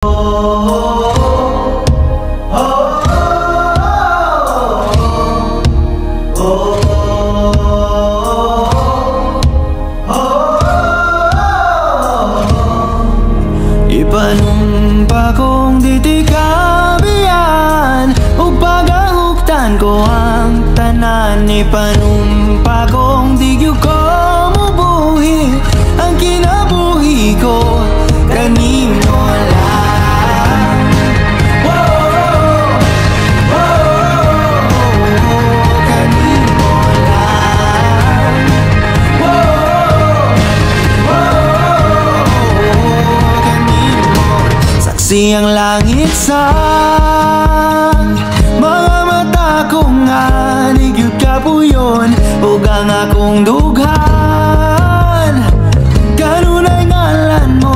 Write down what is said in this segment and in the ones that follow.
Ipanumpa kong ditikabian ug pagahuktan ko ang tanan. Ipanumpa kong di gyud ko mubuhi ang kinabuhi ko kanimo lang. Kanimo lang. Saksi ang langit sa mga mata ko nga nigyud kapuyon ug ang akong dughan. Kanunay ngalan mo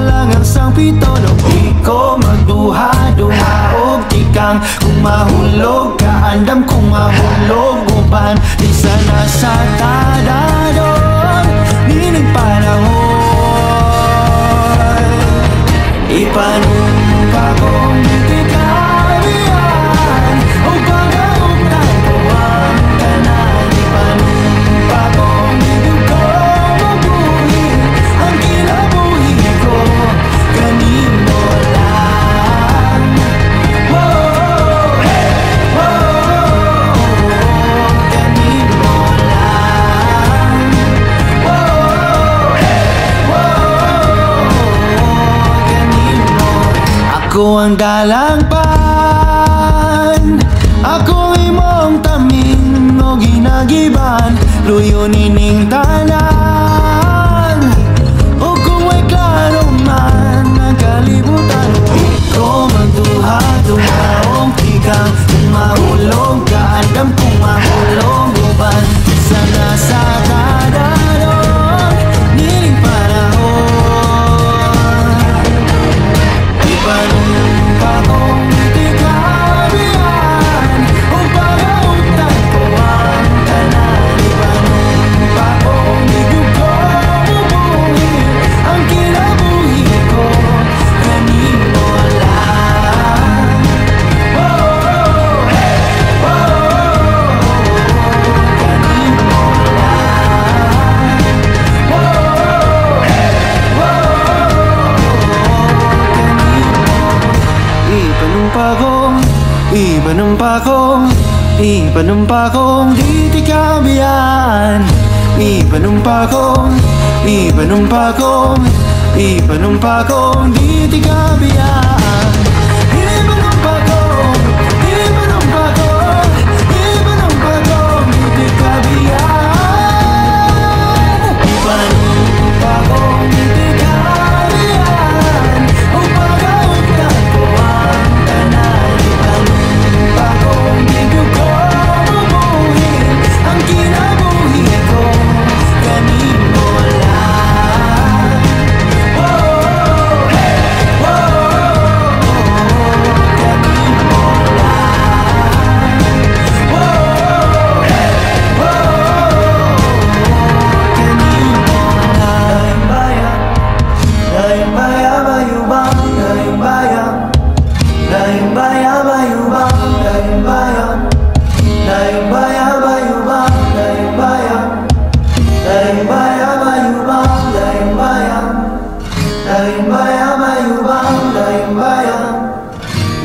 lang ang sangpito no di ko magduha-duha og tikang kung mahulog ka andam kung mahulog uban di sana sa tadadon nining panahon. Ipanumpa kong ditikabian ug pagahuktan ko ang tanan. Ipanumpa kong di gyud ko mabuhi ang kinabuhi ko kanimo lang. Kanimo lang. Ako ang dalangpan, ako imong taming o ginagiban, luyo nining tanan. O kung may klaro man ang kalibutan, di ko magduha-duha og tikang kung mahulog ka andam kung mahulog uban sana sa tadadon nining panahon. Ipanumpa kong ditikabian ug pagahuktan ko ang tanan. Ipanumpa kong di gyud ko mubuhi ang kinabuhi ko kanimo lang. Kanimo Ipanumpa kong ditikabian. Ipanumpa kong ditikabian. Ipanumpa kong ditikabian. Ipanumpa kong ditikabian ug pagahuktan ko ang tanan. Ipanumpa kong di gyud ko mabuhi ang kinabuhi ko kanimo lang. Kanimo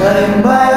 Daing bayan,